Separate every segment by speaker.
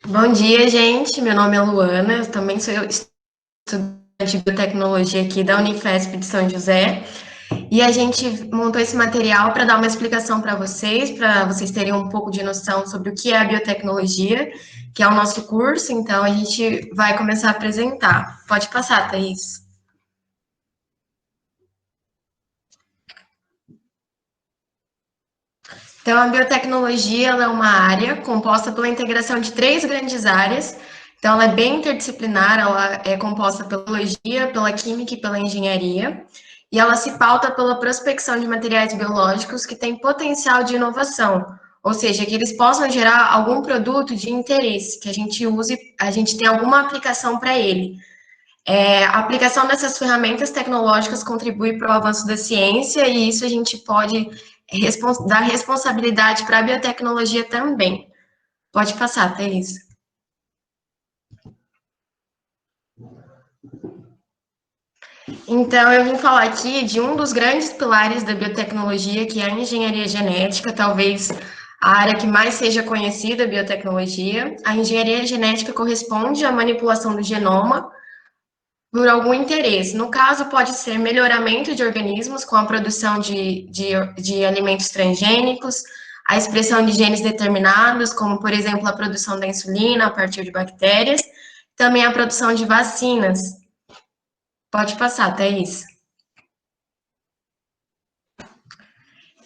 Speaker 1: Bom dia, gente. Meu nome é Luana, eu também sou estudante de biotecnologia aqui da Unifesp de São José. E a gente montou esse material para dar uma explicação para vocês terem um pouco de noção sobre o que é a biotecnologia, que é o nosso curso. Então, a gente vai começar a apresentar. Pode passar, Thaís. Então, a biotecnologia ela é uma área composta pela integração de três grandes áreas. Então, ela é bem interdisciplinar, ela é composta pela biologia, pela química e pela engenharia. E ela se pauta pela prospecção de materiais biológicos que têm potencial de inovação, ou seja, que eles possam gerar algum produto de interesse, que a gente use, a gente tem alguma aplicação para ele. A aplicação dessas ferramentas tecnológicas contribui para o avanço da ciência e isso a gente pode dar responsabilidade para a biotecnologia também. Pode passar, Thaís. Então, eu vim falar aqui de um dos grandes pilares da biotecnologia, que é a engenharia genética, talvez a área que mais seja conhecida, biotecnologia. A engenharia genética corresponde à manipulação do genoma por algum interesse. No caso, pode ser melhoramento de organismos com a produção de alimentos transgênicos, a expressão de genes determinados, como, por exemplo, a produção da insulina a partir de bactérias, também a produção de vacinas. Pode passar, Thaís.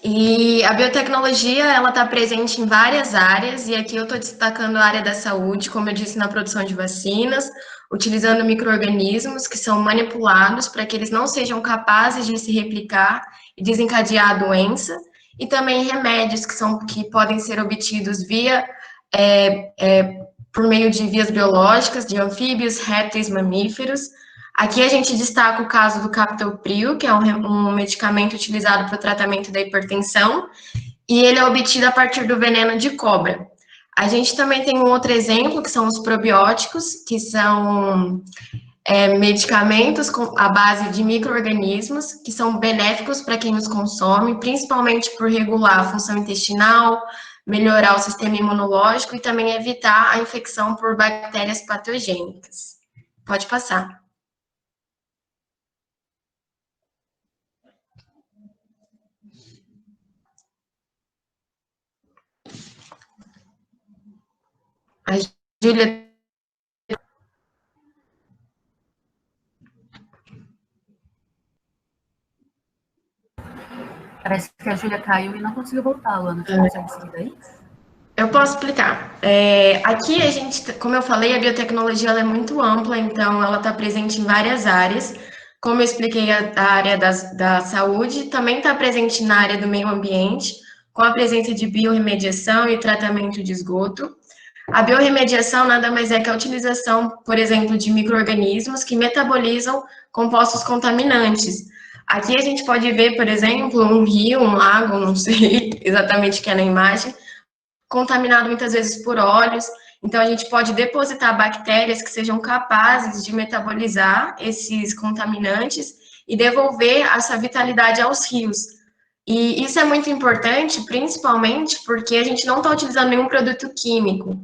Speaker 1: E a biotecnologia, ela está presente em várias áreas, e aqui eu estou destacando a área da saúde, como eu disse, na produção de vacinas, utilizando micro-organismos que são manipulados para que eles não sejam capazes de se replicar e desencadear a doença, e também remédios que podem ser obtidos é, é, por meio de vias biológicas, de anfíbios, répteis, mamíferos. Aqui a gente destaca o caso do captopril, que é um medicamento utilizado para o tratamento da hipertensão, e ele é obtido a partir do veneno de cobra. A gente também tem um outro exemplo, que são os probióticos, que são medicamentos à base de micro-organismos, que são benéficos para quem os consome, principalmente por regular a função intestinal, melhorar o sistema imunológico e também evitar a infecção por bactérias patogênicas. Pode passar. A Júlia.
Speaker 2: Parece que a Júlia caiu e não conseguiu voltar, Luana. Você consegue seguir daí?
Speaker 1: Eu posso explicar. Aqui a gente, como eu falei, a biotecnologia ela é muito ampla, então ela está presente em várias áreas. Como eu expliquei, a área da saúde também está presente na área do meio ambiente, com a presença de biorremediação e tratamento de esgoto. A biorremediação nada mais é que a utilização, por exemplo, de micro-organismos que metabolizam compostos contaminantes. Aqui a gente pode ver, por exemplo, um rio, um lago, não sei exatamente o que é na imagem, contaminado muitas vezes por óleos. Então, a gente pode depositar bactérias que sejam capazes de metabolizar esses contaminantes e devolver essa vitalidade aos rios. E isso é muito importante, principalmente porque a gente não está utilizando nenhum produto químico,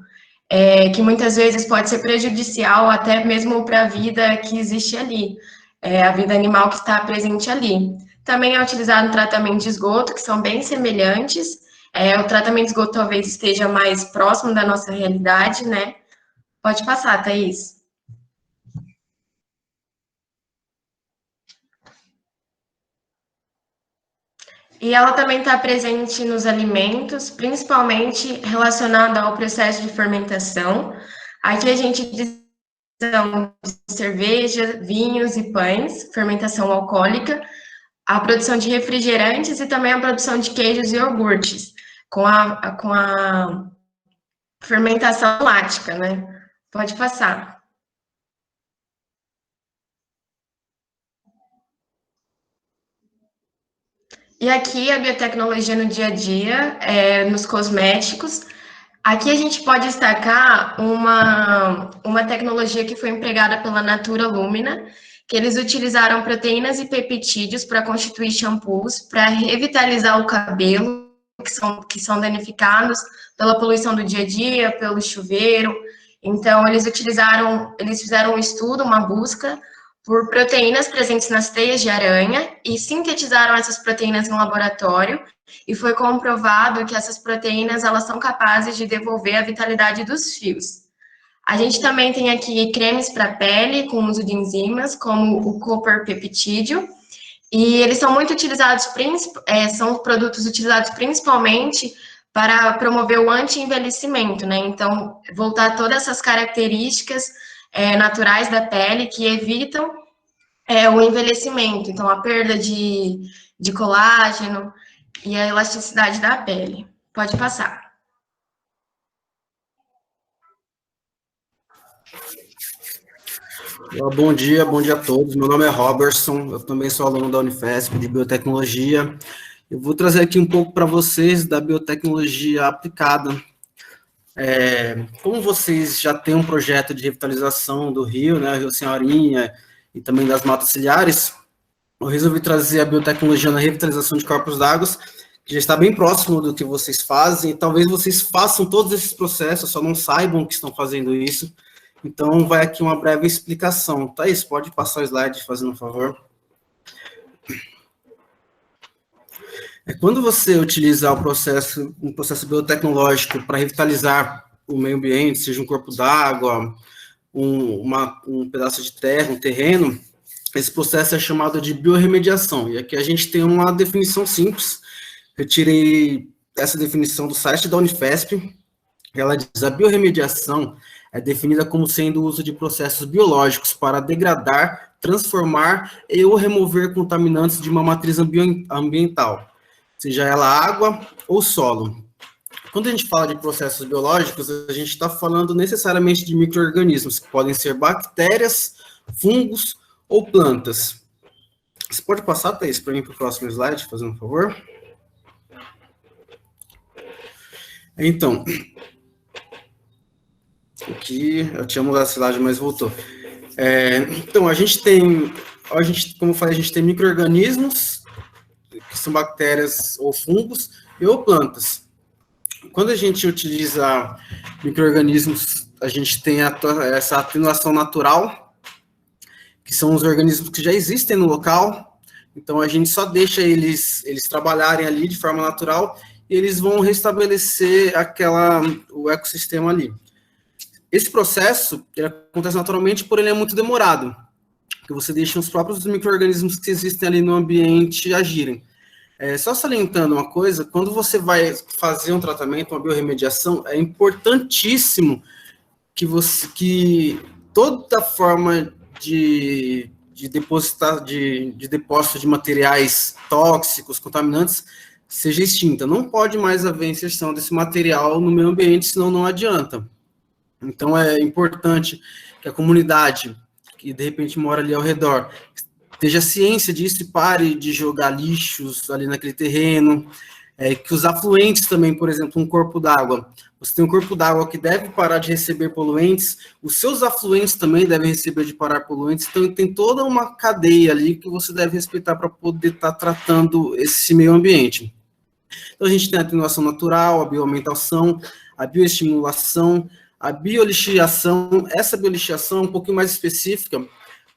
Speaker 1: que muitas vezes pode ser prejudicial até mesmo para a vida que existe ali, a vida animal que está presente ali. Também é utilizado o tratamento de esgoto, que são bem semelhantes. O tratamento de esgoto talvez esteja mais próximo da nossa realidade, né? Pode passar, Thaís. E ela também está presente nos alimentos, principalmente relacionada ao processo de fermentação. Aqui a gente diz cerveja, vinhos e pães, fermentação alcoólica, a produção de refrigerantes e também a produção de queijos e iogurtes, com a fermentação lática, né? Pode passar. E aqui a biotecnologia no dia a dia, nos cosméticos. Aqui a gente pode destacar uma tecnologia que foi empregada pela Natura Lumina, que eles utilizaram proteínas e peptídeos para constituir shampoos, para revitalizar o cabelo, que são danificados pela poluição do dia a dia, pelo chuveiro. Então, eles fizeram um estudo, uma busca por proteínas presentes nas teias de aranha e sintetizaram essas proteínas no laboratório e foi comprovado que essas proteínas elas são capazes de devolver a vitalidade dos fios. A gente também tem aqui cremes para pele com uso de enzimas, como o copper peptídeo, e eles são muito utilizados, são produtos utilizados principalmente para promover o anti-envelhecimento, né? Então, voltar todas essas características naturais da pele que evitam o envelhecimento, então a perda de colágeno e a elasticidade da pele. Pode passar.
Speaker 3: Bom dia a todos. Meu nome é Robertson, eu também sou aluno da Unifesp de Biotecnologia. Eu vou trazer aqui um pouco para vocês da biotecnologia aplicada. Como vocês já têm um projeto de revitalização do rio, né, Rio Senhorinha, e também das matas ciliares, eu resolvi trazer a biotecnologia na revitalização de corpos d'água, que já está bem próximo do que vocês fazem, e talvez vocês façam todos esses processos, só não saibam que estão fazendo isso. Então, vai aqui uma breve explicação. Thaís, pode passar o slide, fazendo um favor. Quando você utiliza um processo biotecnológico para revitalizar o meio ambiente, seja um corpo d'água, um pedaço de terra, um terreno, esse processo é chamado de biorremediação. E aqui a gente tem uma definição simples. Eu tirei essa definição do site da Unifesp. Ela diz: a biorremediação é definida como sendo o uso de processos biológicos para degradar, transformar e ou remover contaminantes de uma matriz ambiental, seja ela água ou solo. Quando a gente fala de processos biológicos, a gente está falando necessariamente de micro-organismos, que podem ser bactérias, fungos ou plantas. Você pode passar, Thaís, para mim para o próximo slide, fazendo um favor? Então, aqui eu tinha mudado a slide, mas voltou. Então, como eu falei, a gente tem micro-organismos, que são bactérias ou fungos, ou plantas. Quando a gente utiliza micro-organismos, a gente tem essa atenuação natural, que são os organismos que já existem no local, então a gente só deixa eles trabalharem ali de forma natural, e eles vão restabelecer o ecossistema ali. Esse processo acontece naturalmente, porém ele é muito demorado, porque você deixa os próprios micro-organismos que existem ali no ambiente agirem. Só salientando uma coisa, quando você vai fazer um tratamento, uma biorremediação, é importantíssimo que toda forma de depósito de materiais tóxicos, contaminantes, seja extinta. Não pode mais haver inserção desse material no meio ambiente, senão não adianta. Então, é importante que a comunidade, que de repente mora ali ao redor, esteja ciência disso e pare de jogar lixos ali naquele terreno, que os afluentes também, por exemplo, um corpo d'água. Você tem um corpo d'água que deve parar de receber poluentes, os seus afluentes também devem receber de parar poluentes, então tem toda uma cadeia ali que você deve respeitar para poder estar tratando esse meio ambiente. Então, a gente tem a atenuação natural, a bioaumentação, a bioestimulação, a biolixiação. Essa biolixiação é um pouquinho mais específica,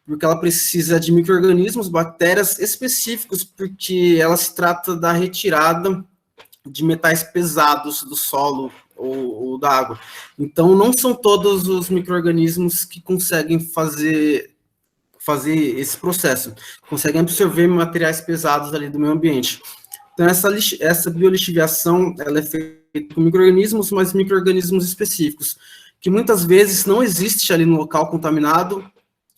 Speaker 3: porque ela precisa de micro-organismos, bactérias específicos, porque ela se trata da retirada de metais pesados do solo ou da água. Então, não são todos os micro-organismos que conseguem fazer esse processo, conseguem absorver materiais pesados ali do meio ambiente. Então, essa biolixiviação, ela é feita com micro-organismos, mas micro-organismos específicos, que muitas vezes não existe ali no local contaminado,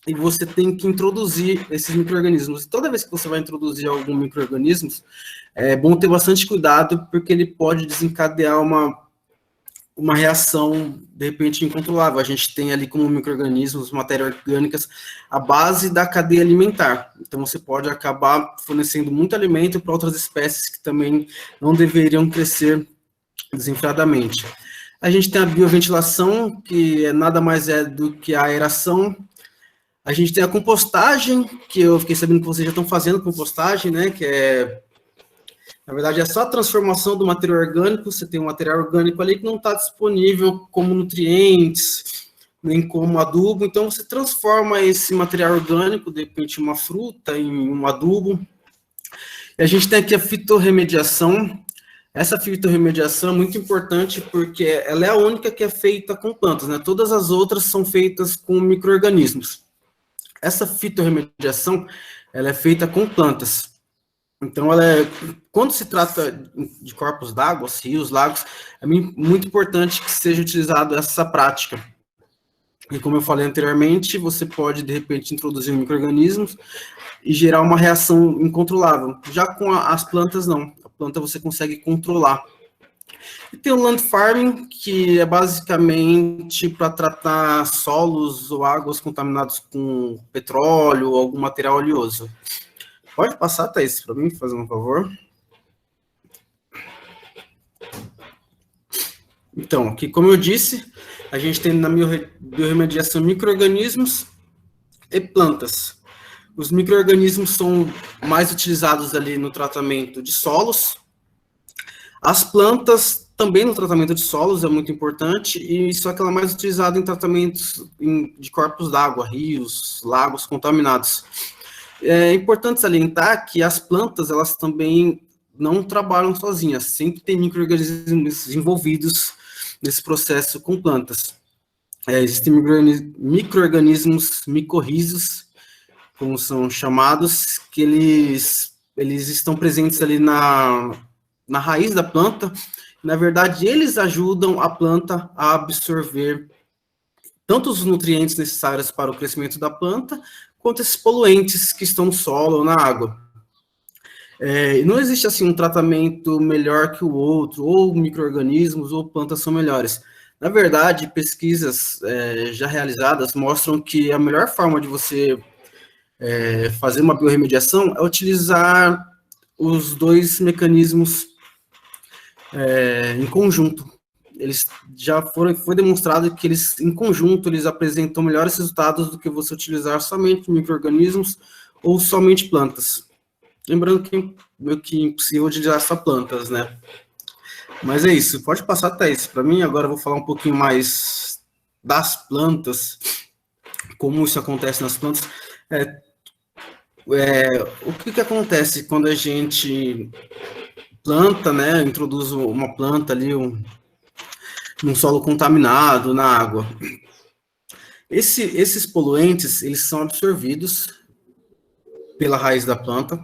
Speaker 3: e você tem que introduzir esses micro-organismos. E toda vez que você vai introduzir algum micro-organismo, é bom ter bastante cuidado, porque ele pode desencadear uma reação, de repente, incontrolável. A gente tem ali como micro-organismos, matérias orgânicas, a base da cadeia alimentar. Então, você pode acabar fornecendo muito alimento para outras espécies que também não deveriam crescer desenfreadamente. A gente tem a bioventilação, que nada mais é do que a aeração. A gente tem a compostagem, que eu fiquei sabendo que vocês já estão fazendo compostagem, né, que na verdade, é só a transformação do material orgânico. Você tem um material orgânico ali que não está disponível como nutrientes, nem como adubo, então você transforma esse material orgânico, de repente uma fruta, em um adubo. E a gente tem aqui a fitorremediação. Essa fitorremediação é muito importante porque ela é a única que é feita com plantas, né? Todas as outras são feitas com micro-organismos. Essa fitorremediação, ela é feita com plantas. Então, quando se trata de corpos d'água, rios, lagos, é muito importante que seja utilizada essa prática. E como eu falei anteriormente, você pode, de repente, introduzir micro-organismos e gerar uma reação incontrolável. Já com as plantas, não. A planta você consegue controlar. E tem o land farming, que é basicamente para tratar solos ou águas contaminados com petróleo ou algum material oleoso. Pode passar, Thaís, para mim, fazer um favor. Então, aqui, como eu disse, a gente tem na biorremediação micro-organismos e plantas. Os micro-organismos são mais utilizados ali no tratamento de solos. As plantas também no tratamento de solos é muito importante, e só que ela é mais utilizada em tratamentos de corpos d'água, rios, lagos contaminados. É importante salientar que as plantas, elas também não trabalham sozinhas, sempre tem micro-organismos envolvidos nesse processo com plantas. Existem micro-organismos micorrizos, como são chamados, que eles estão presentes ali na raiz da planta. Na verdade, eles ajudam a planta a absorver tanto os nutrientes necessários para o crescimento da planta, quanto esses poluentes que estão no solo ou na água. Não existe assim um tratamento melhor que o outro, ou micro-organismos ou plantas são melhores. Na verdade, pesquisas já realizadas mostram que a melhor forma de você fazer uma biorremediação é utilizar os dois mecanismos em conjunto. Eles já foi demonstrado que eles, em conjunto, eles apresentam melhores resultados do que você utilizar somente micro-organismos ou somente plantas. Lembrando que é meio que impossível utilizar só plantas, né? Mas é isso. Pode passar, Thaís, para mim. Agora eu vou falar um pouquinho mais das plantas, como isso acontece nas plantas. O que acontece quando a gente planta, né? Introduz uma planta ali, num solo contaminado, na água. Esses poluentes, eles são absorvidos pela raiz da planta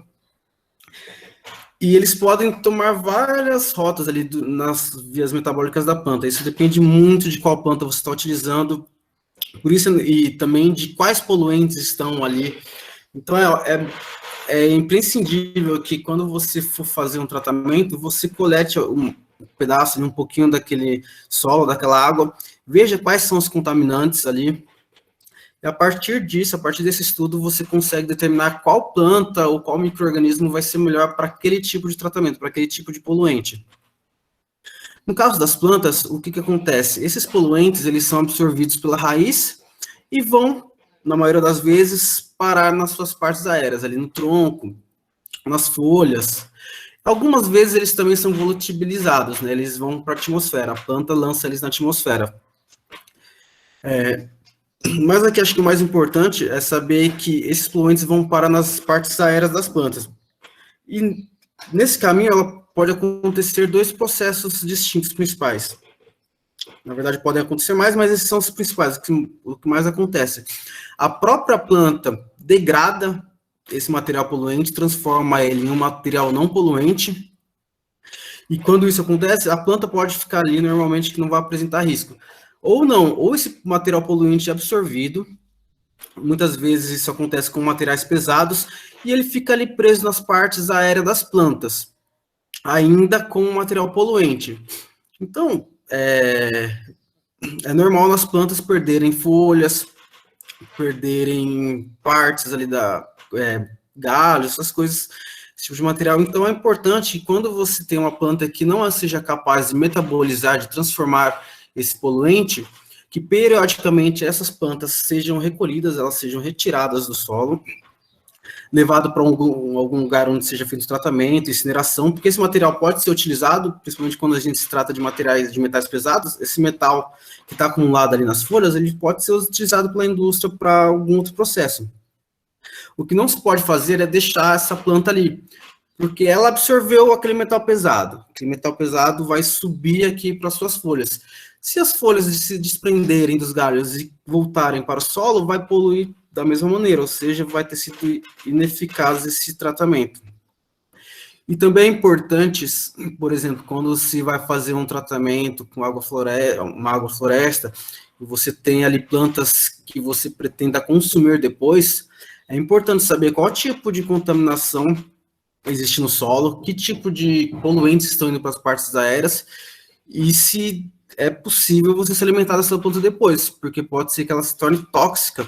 Speaker 3: e eles podem tomar várias rotas ali nas vias metabólicas da planta. Isso depende muito de qual planta você está utilizando, por isso, e também de quais poluentes estão ali. Então, é imprescindível que quando você for fazer um tratamento, você colete um pedaço, um pouquinho daquele solo, daquela água, veja quais são os contaminantes ali, e a partir disso, a partir desse estudo, você consegue determinar qual planta ou qual micro-organismo vai ser melhor para aquele tipo de tratamento, para aquele tipo de poluente. No caso das plantas, o que acontece? Esses poluentes, eles são absorvidos pela raiz e vão, na maioria das vezes, parar nas suas partes aéreas, ali no tronco, nas folhas. Algumas vezes eles também são volatilizados, né? Eles vão para a atmosfera, a planta lança eles na atmosfera. Mas aqui acho que o mais importante é saber que esses poluentes vão parar nas partes aéreas das plantas. E nesse caminho pode acontecer dois processos distintos principais. Na verdade, podem acontecer mais, mas esses são os principais, o que mais acontece. A própria planta degrada esse material poluente, transforma ele em um material não poluente, e quando isso acontece, a planta pode ficar ali normalmente que não vai apresentar risco. Ou não, ou esse material poluente é absorvido, muitas vezes isso acontece com materiais pesados, e ele fica ali preso nas partes aéreas das plantas, ainda com material poluente. Então, é normal nas plantas perderem folhas, perderem partes ali galhos, essas coisas, esse tipo de material. Então, é importante que quando você tem uma planta que não seja capaz de metabolizar, de transformar esse poluente, que periodicamente essas plantas sejam recolhidas, elas sejam retiradas do solo. levado para algum lugar onde seja feito tratamento, incineração, porque esse material pode ser utilizado, principalmente quando a gente se trata de materiais de metais pesados, esse metal que está acumulado ali nas folhas, ele pode ser utilizado pela indústria para algum outro processo. O que não se pode fazer é deixar essa planta ali, porque ela absorveu aquele metal pesado. Aquele metal pesado vai subir aqui para suas folhas. Se as folhas se desprenderem dos galhos e voltarem para o solo, vai poluir da mesma maneira, ou seja, vai ter sido ineficaz esse tratamento. E também é importante, por exemplo, quando se vai fazer um tratamento com uma água-floresta, e você tem ali plantas que você pretenda consumir depois, é importante saber qual tipo de contaminação existe no solo, que tipo de poluentes estão indo para as partes aéreas, e se é possível você se alimentar dessa planta depois, porque pode ser que ela se torne tóxica,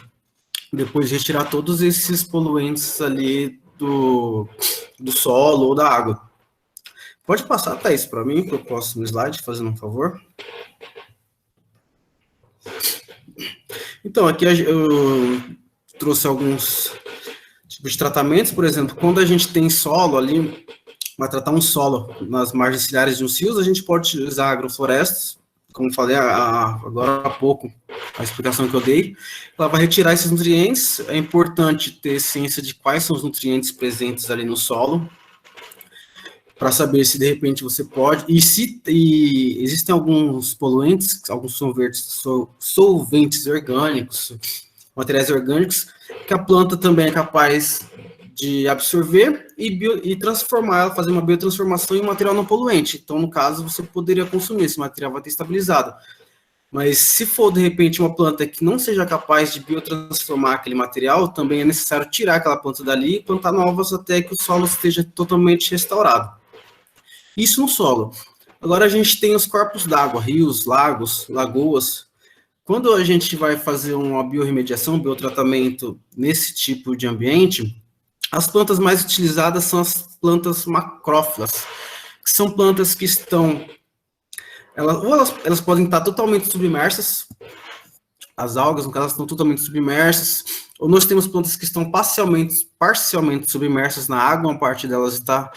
Speaker 3: depois de retirar todos esses poluentes ali do solo ou da água. Pode passar, Thaís, para mim, para o próximo slide, fazendo um favor. Então, aqui eu trouxe alguns tipos de tratamentos, por exemplo, quando a gente tem solo ali, vai tratar um solo nas margens ciliares de uns rios, a gente pode utilizar agroflorestas, como falei agora há pouco, a explicação que eu dei, ela vai retirar esses nutrientes. É importante ter ciência de quais são os nutrientes presentes ali no solo, para saber se de repente você pode, e existem alguns poluentes, alguns solventes orgânicos, materiais orgânicos, que a planta também é capaz de absorver e transformar, fazer uma biotransformação em um material não poluente. Então, no caso, você poderia consumir, esse material vai ter estabilizado. Mas se for, de repente, uma planta que não seja capaz de biotransformar aquele material, também é necessário tirar aquela planta dali e plantar novas até que o solo esteja totalmente restaurado. Isso no solo. Agora a gente tem os corpos d'água, rios, lagos, lagoas. Quando a gente vai fazer uma biorremediação, biotratamento nesse tipo de ambiente, as plantas mais utilizadas são as plantas macrófilas, que são plantas que estão... Elas podem estar totalmente submersas, as algas, no caso, estão totalmente submersas, ou nós temos plantas que estão parcialmente submersas na água, uma parte delas está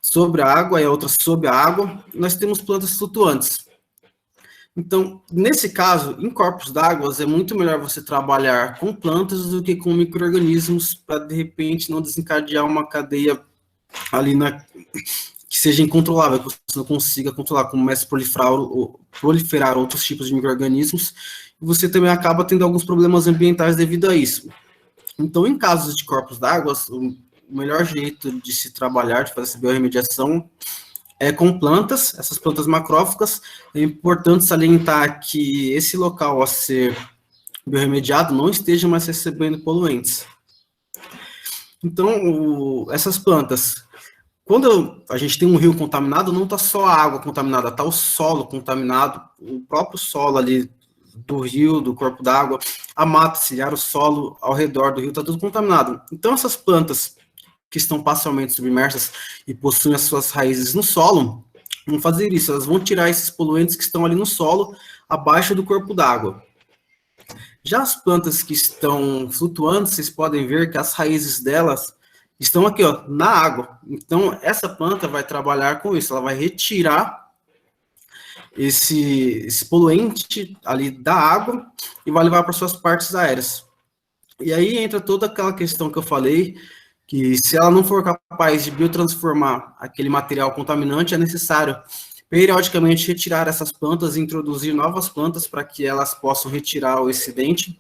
Speaker 3: sobre a água e a outra sob a água. Nós temos plantas flutuantes. Então, nesse caso, em corpos d'água, é muito melhor você trabalhar com plantas do que com micro-organismos para, de repente, não desencadear uma cadeia ali que seja incontrolável, que você não consiga controlar, como começa a proliferar outros tipos de micro-organismos, e você também acaba tendo alguns problemas ambientais devido a isso. Então, em casos de corpos d'água, o melhor jeito de se trabalhar, de fazer essa biorremediação, é com plantas, essas plantas macrófagas. É importante salientar que esse local a ser biorremediado não esteja mais recebendo poluentes. Então, essas plantas, quando a gente tem um rio contaminado, não está só a água contaminada, está o solo contaminado, o próprio solo ali do rio, do corpo d'água, a mata ciliar, o solo ao redor do rio, está tudo contaminado. Então, essas plantas que estão parcialmente submersas e possuem as suas raízes no solo, vão fazer isso, elas vão tirar esses poluentes que estão ali no solo, abaixo do corpo d'água. Já as plantas que estão flutuando, vocês podem ver que as raízes delas estão aqui, ó, na água. Então, essa planta vai trabalhar com isso, ela vai retirar esse poluente ali da água e vai levar para suas partes aéreas. E aí entra toda aquela questão que eu falei, que se ela não for capaz de biotransformar aquele material contaminante, é necessário periodicamente retirar essas plantas e introduzir novas plantas para que elas possam retirar o excedente.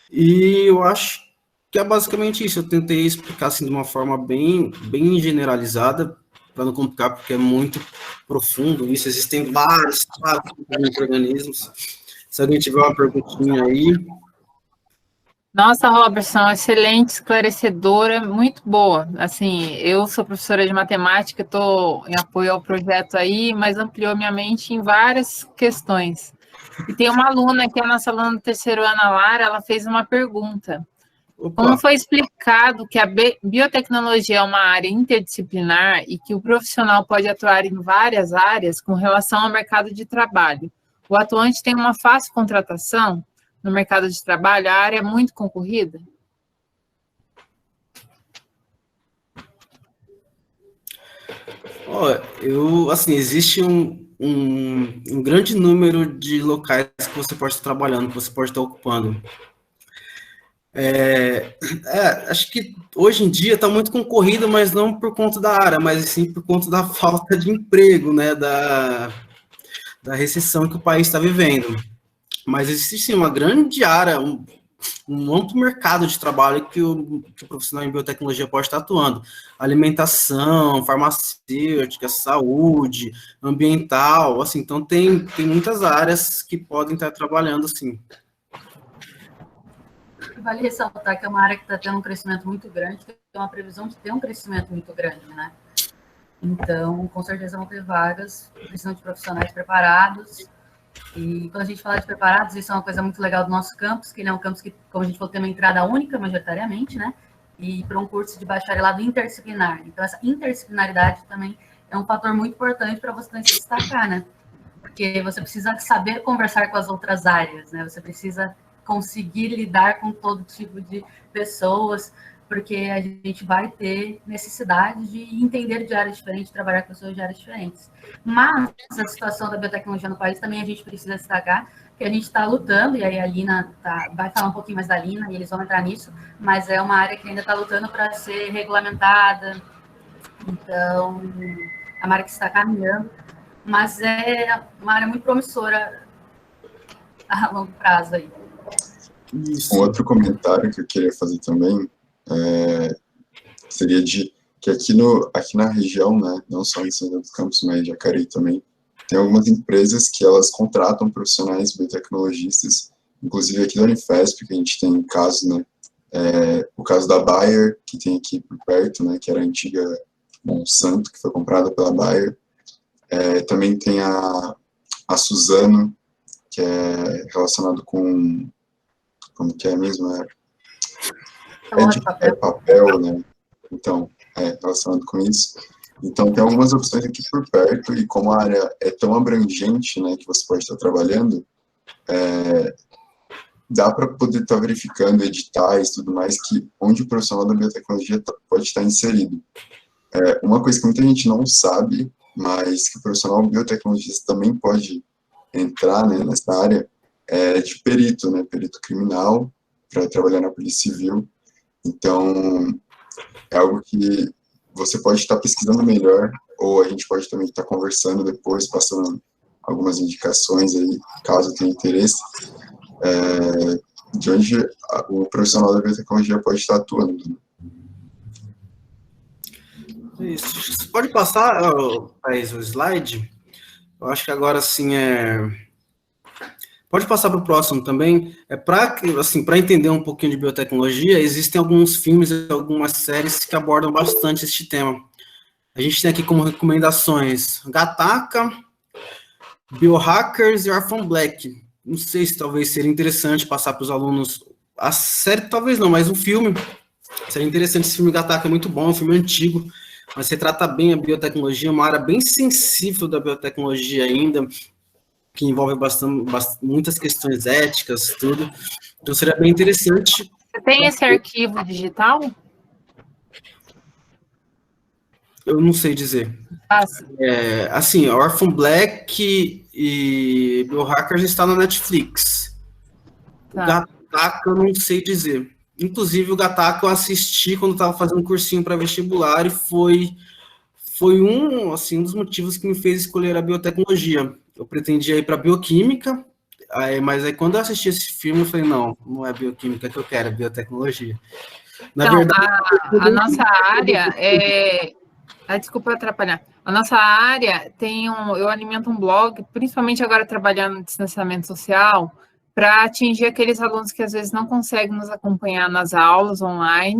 Speaker 3: E eu acho que é basicamente isso. Eu tentei explicar assim de uma forma bem generalizada, para não complicar, porque é muito profundo isso. Existem vários micro-organismos. Se alguém tiver uma perguntinha aí...
Speaker 4: Nossa, Robertson, excelente, esclarecedora, muito boa. Assim, eu sou professora de matemática, estou em apoio ao projeto aí, mas ampliou minha mente em várias questões. E tem uma aluna, que é a nossa aluna do terceiro ano, a Lara, ela fez uma pergunta.
Speaker 3: Opa.
Speaker 4: Como foi explicado que a biotecnologia é uma área interdisciplinar e que o profissional pode atuar em várias áreas com relação ao mercado de trabalho? O atuante tem uma fácil contratação? No mercado de trabalho, a área é muito concorrida?
Speaker 3: Assim, existe um grande número de locais que você pode estar trabalhando, que você pode estar ocupando. Acho que hoje em dia está muito concorrido, mas não por conta da área, mas sim por conta da falta de emprego, né, da recessão que o país está vivendo. Mas existe sim uma grande área, um amplo mercado de trabalho que o profissional em biotecnologia pode estar atuando. Alimentação, farmacêutica, saúde, ambiental, assim, então tem muitas áreas que podem estar trabalhando, sim.
Speaker 2: Vale ressaltar que é uma área que está tendo um crescimento muito grande, tem uma previsão de ter um crescimento muito grande, né? Então, com certeza vão ter vagas, precisam de profissionais preparados. E quando a gente fala de preparados, isso é uma coisa muito legal do nosso campus, que ele é um campus que, como a gente falou, tem uma entrada única, majoritariamente, né? E para um curso de bacharelado interdisciplinar. Então, essa interdisciplinaridade também é um fator muito importante para você se destacar, né? Porque você precisa saber conversar com as outras áreas, né? Você precisa conseguir lidar com todo tipo de pessoas, porque a gente vai ter necessidade de entender de áreas diferentes, trabalhar com pessoas de áreas diferentes. Mas a situação da biotecnologia no país também a gente precisa destacar, que a gente está lutando, e aí a Lina vai falar um pouquinho mais da Lina, e eles vão entrar nisso, mas é uma área que ainda está lutando para ser regulamentada, então é uma área que está caminhando, mas é uma área muito promissora a longo prazo aí.
Speaker 5: Um outro comentário que eu queria fazer também seria que aqui na região, né, não só em São José dos Campos, mas em Jacareí também, tem algumas empresas que elas contratam profissionais biotecnologistas, inclusive aqui da Unifesp, que a gente tem caso, né, o caso da Bayer, que tem aqui por perto, né, que era a antiga Monsanto, que foi comprada pela Bayer. Também tem a Suzano, que é relacionado com... Como que é mesmo? É papel, né? Então, relacionado com isso. Então, tem algumas opções aqui por perto, e como a área é tão abrangente, né, que você pode estar trabalhando, dá para poder estar verificando editais e tudo mais, onde o profissional da biotecnologia pode estar inserido. Uma coisa que muita gente não sabe, mas que o profissional biotecnologista também pode entrar, né, nessa área, de perito, né, perito criminal, para trabalhar na Polícia Civil. Então, é algo que você pode estar pesquisando melhor, ou a gente pode também estar conversando depois, passando algumas indicações aí, caso tenha interesse, de onde o profissional da biotecnologia pode estar atuando.
Speaker 3: Isso. Você pode passar, Thaís, o slide? Eu acho que agora sim Pode passar para o próximo também. Para entender um pouquinho de biotecnologia, existem alguns filmes e algumas séries que abordam bastante este tema. A gente tem aqui como recomendações Gattaca, Biohackers e Orphan Black. Não sei se talvez seria interessante passar para os alunos a série, talvez não, mas o filme seria interessante. Esse filme Gattaca é muito bom, é um filme antigo, mas retrata bem a biotecnologia, uma área bem sensível da biotecnologia ainda, que envolve muitas questões éticas, tudo. Então, seria bem interessante.
Speaker 4: Você tem esse arquivo digital?
Speaker 3: Eu não sei dizer. Assim, Orphan Black e Biohackers está na Netflix. Tá. O Gattaca eu não sei dizer. Inclusive, o Gattaca eu assisti quando estava fazendo um cursinho para vestibular e foi um dos motivos que me fez escolher a biotecnologia. Eu pretendia ir para bioquímica, mas aí quando eu assisti esse filme, eu falei, não é bioquímica que eu quero, é biotecnologia. Na verdade,
Speaker 4: a nossa área desculpa atrapalhar. A nossa área eu alimento um blog, principalmente agora trabalhando no distanciamento social, para atingir aqueles alunos que às vezes não conseguem nos acompanhar nas aulas online,